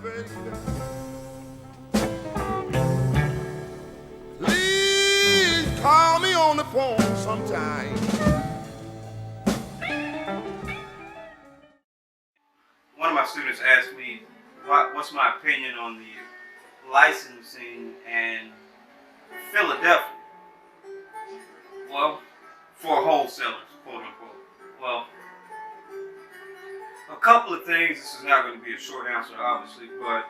elevator. Please call me on the phone sometime. One of my students asked me, what's my opinion on the licensing in Philadelphia? Well, for wholesalers, quote unquote. Well, a couple of things. This is not going to be a short answer, obviously, but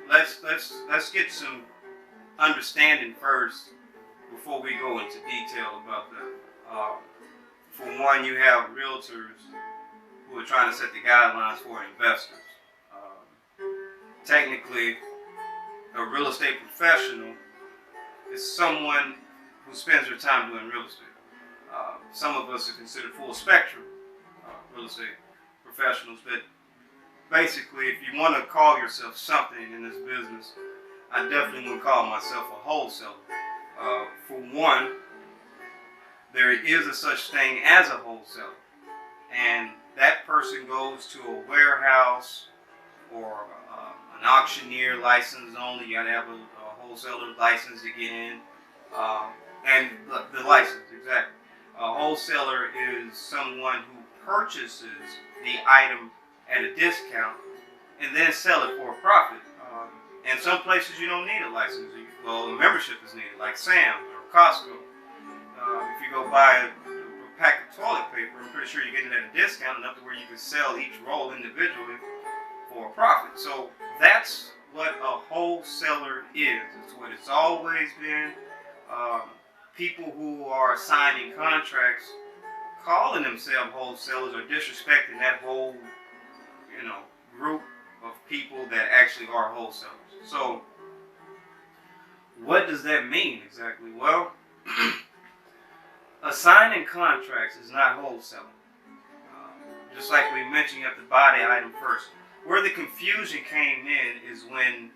let's get some understanding first before we go into detail about that. For one, you have realtors who are trying to set the guidelines for investors. Technically, a real estate professional is someone who spends their time doing real estate. Some of us are considered full spectrum real estate professionals, but basically, if you want to call yourself something in this business, I definitely would call myself a wholesaler. For one, there is a such thing as a wholesaler, and that person goes to a warehouse or an auctioneer license only. You got to have a wholesaler license to get in, and the license, exactly. A wholesaler is someone who purchases the item at a discount and then sell it for a profit. In some places you don't need a license. Well, a membership is needed, like Sam's or Costco. If you go buy a pack of toilet paper, I'm pretty sure you're getting it at a discount enough to where you can sell each roll individually for a profit. So that's what a wholesaler is. It's what it's always been. People who are signing contracts calling themselves wholesalers are disrespecting that whole, group of people that actually are wholesalers. So, what does that mean exactly? Well, assigning contracts is not wholesaling. Just like we mentioned, you have to buy the item first. Where the confusion came in is when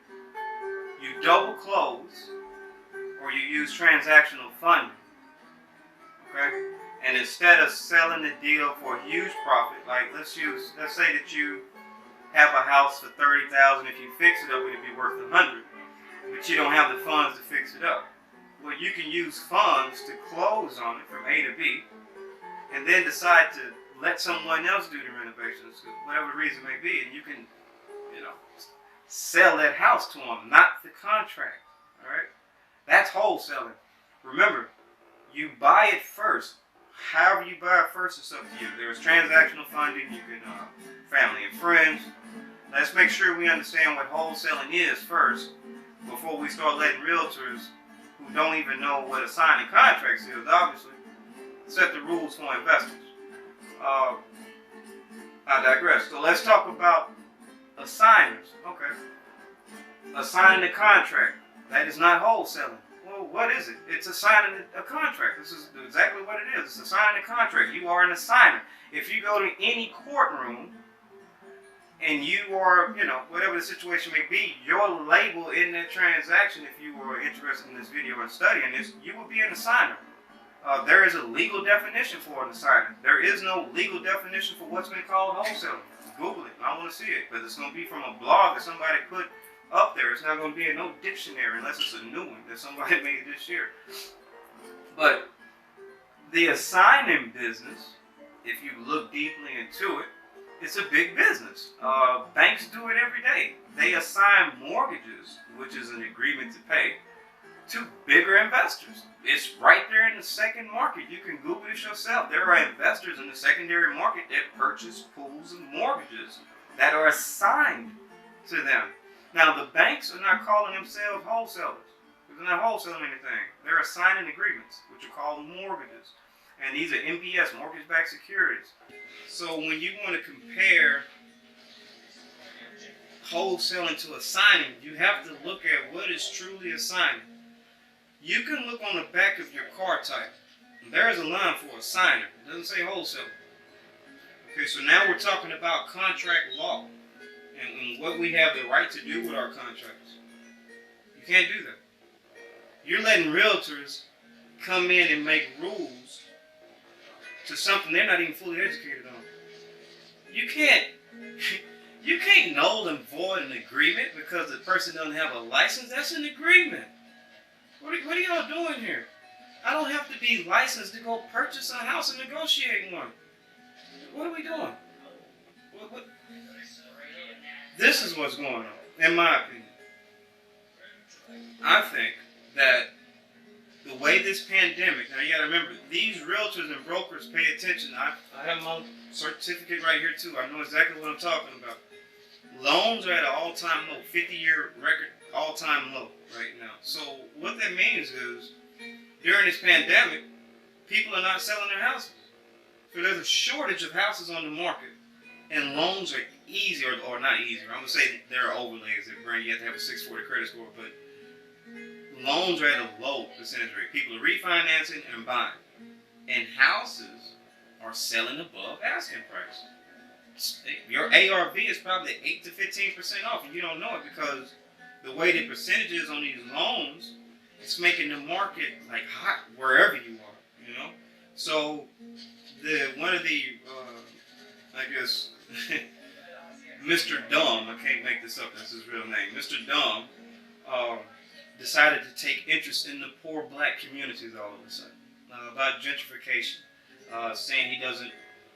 you double close or you use transactional funding. Okay? And instead of selling the deal for a huge profit, like let's say that you have a house for $30,000. If you fix it up, it'd be worth $100,000, but you don't have the funds to fix it up. Well, you can use funds to close on it from A to B, and then decide to let someone else do the renovations, whatever the reason may be, and you can, sell that house to them, not the contract. All right, that's wholesaling. Remember, you buy it first. However you buy it first, it's up to you. There's transactional funding. You can family and friends. Let's make sure we understand what wholesaling is first before we start letting realtors who don't even know what assigning contracts is, obviously, set the rules for investors. I digress. So let's talk about assigners. Okay. Assigning a contract. That is not wholesaling. Well, what is it? It's assigning a contract. This is exactly what it is. It's assigning a contract. You are an assigner. If you go to any courtroom and you are, whatever the situation may be, your label in that transaction, if you were interested in this video and studying this, you will be an assigner. There is a legal definition for an assigner. There is no legal definition for what's been called wholesaling. Google it. I want to see it, but it's going to be from a blog that somebody put up there. It's not going to be in no dictionary unless it's a new one that somebody made this year. But the assigning business, if you look deeply into it, it's a big business. Banks do it every day. They assign mortgages, which is an agreement to pay, to bigger investors. It's right there in the second market. You can Google it yourself. There are investors in the secondary market that purchase pools of mortgages that are assigned to them. Now, the banks are not calling themselves wholesalers. They're not wholesaling anything. They're assigning agreements, which are called mortgages. And these are MBS, mortgage-backed securities. So when you want to compare wholesaling to assigning, you have to look at what is truly assigning. You can look on the back of your car type. There is a line for assigner. It doesn't say wholesaler. Okay, so now we're talking about contract law and what we have the right to do with our contracts. You can't do that. You're letting realtors come in and make rules to something they're not even fully educated on. You can't You can't null and void an agreement because the person doesn't have a license. That's an agreement. What are y'all doing here? I don't have to be licensed to go purchase a house and negotiate one. What are we doing? What? This is what's going on, in my opinion. I think that the way this pandemic, now you gotta remember, these realtors and brokers pay attention. I have my certificate right here too. I know exactly what I'm talking about. Loans are at an all-time low, 50-year record all-time low right now. So what that means is, during this pandemic, people are not selling their houses. So there's a shortage of houses on the market. And loans are easier, or not easier. I'm going to say there are overlays that bring you have to have a 640 credit score, but loans are at a low percentage rate. People are refinancing and buying. And houses are selling above asking price. Your ARV is probably 8 to 15% off, and you don't know it because the way the percentage is on these loans, it's making the market like hot wherever you are, you know. So one of the I guess Mr. Dumb, I can't make this up, that's his real name. Mr. Dumb decided to take interest in the poor black communities all of a sudden about gentrification, saying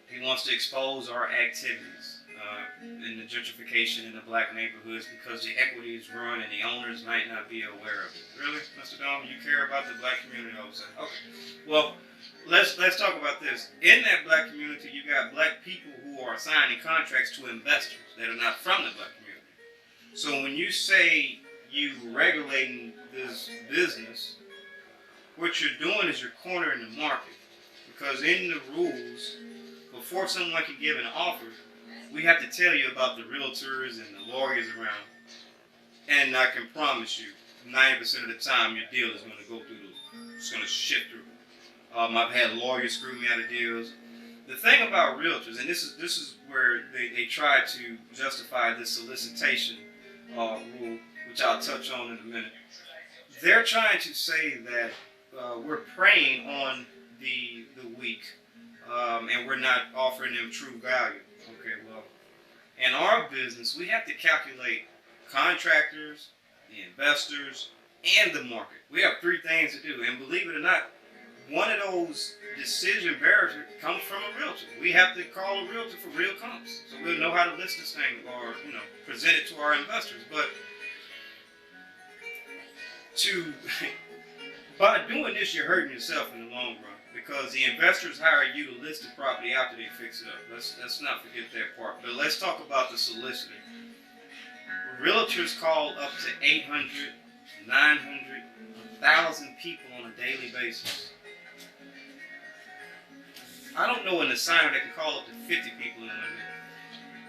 he wants to expose our activities in the gentrification in the black neighborhoods because the equity is ruined and the owners might not be aware of it. Really, Mr. Dome, you care about the black community all of a sudden? Okay. Well, let's talk about this. In that black community, you got black people who are signing contracts to investors that are not from the black community. So when you say you regulating this business, what you're doing is you're cornering the market. Because in the rules, before someone can give an offer, we have to tell you about the realtors and the lawyers around. And I can promise you, 90% of the time, your deal is going to go through it's going to shift through. I've had lawyers screw me out of deals. The thing about realtors, and this is where they try to justify this solicitation rule, which I'll touch on in a minute. They're trying to say that we're preying on the weak, and we're not offering them true value. Okay, well, in our business, we have to calculate contractors, the investors, and the market. We have three things to do, and believe it or not, one of those decision barriers comes from a realtor. We have to call a realtor for real comps, so we'll know how to list this thing or present it to our investors. But by doing this, you're hurting yourself in the long run because the investors hire you to list the property after they fix it up. Let's not forget that part. But let's talk about the solicitor. Realtors call up to 800, 900, 1,000 people on a daily basis. I don't know an assigner that can call up to 50 people in 1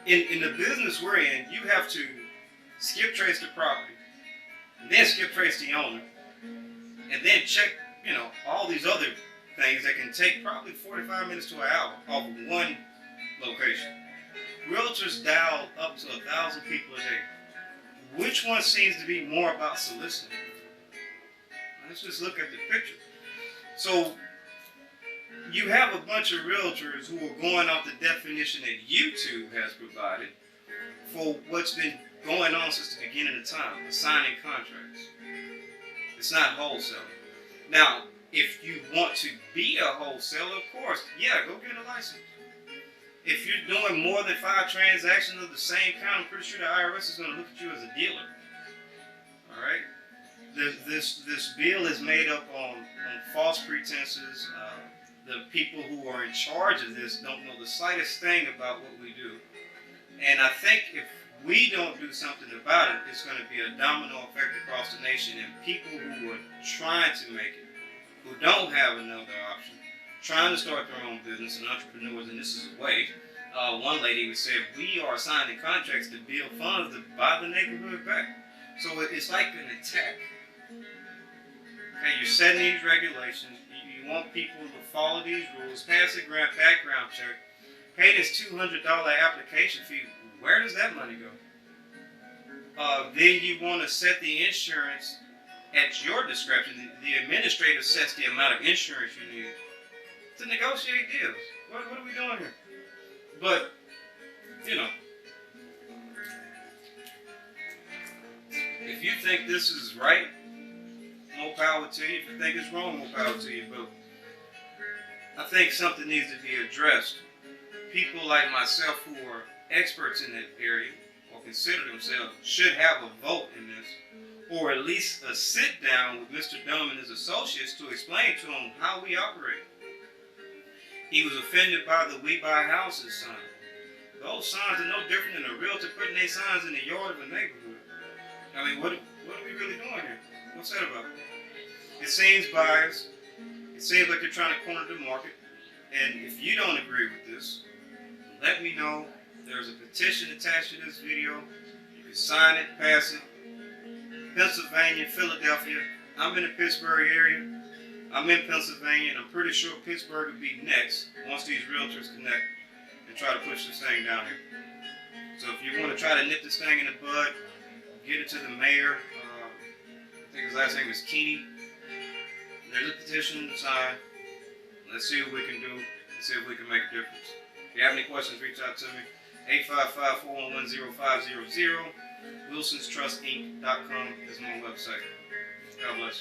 day. In the business we're in, you have to skip trace the property, and then skip trace the owner, and then check, all these other things that can take probably 45 minutes to an hour off of one location. Realtors dial up to 1,000 people a day. Which one seems to be more about soliciting? Let's just look at the picture. So you have a bunch of realtors who are going off the definition that YouTube has provided for what's been going on since the beginning of time, assigning contracts. It's not wholesaling. Now, if you want to be a wholesaler, of course, yeah, go get a license. If you're doing more than 5 transactions of the same kind, I'm pretty sure the IRS is going to look at you as a dealer. All right? This bill is made up on false pretenses. The people who are in charge of this don't know the slightest thing about what we do. And I think if we don't do something about it, it's going to be a domino effect across the nation. And people who are trying to make it, who don't have another option, trying to start their own business, and entrepreneurs, and this is a way. One lady would say, we are signing contracts to build funds to buy the neighborhood back. So it's like an attack. Okay, you're setting these regulations. You want people to follow these rules, pass a background check, pay this $200 application fee. Where does that money go? Then you want to set the insurance at your discretion. The administrator sets the amount of insurance you need to negotiate deals. What are we doing here? But, If you think this is right, more power to you. If you think it's wrong, more power to you. But I think something needs to be addressed. People like myself who are experts in that area or consider themselves should have a vote in this, or at least a sit down with Mr. Dunham and his associates to explain to him how we operate. He was offended by the "We Buy Houses" sign. Those signs are no different than a realtor putting their signs in the yard of a neighborhood. I mean, what are we really doing here? What's that about? It seems biased. It seems like they're trying to corner the market. And if you don't agree with this, let me know. There's a petition attached to this video. You can sign it, pass it. Pennsylvania, Philadelphia. I'm in the Pittsburgh area. I'm in Pennsylvania, and I'm pretty sure Pittsburgh will be next once these realtors connect and try to push this thing down here. So if you want to try to nip this thing in the bud, get it to the mayor. I think his last name is Keeney. There's a petition to sign. Let's see what we can do. Let's see if we can make a difference. If you have any questions, reach out to me. 855-411-0500. WilsonsTrustInc.com is my website. God bless.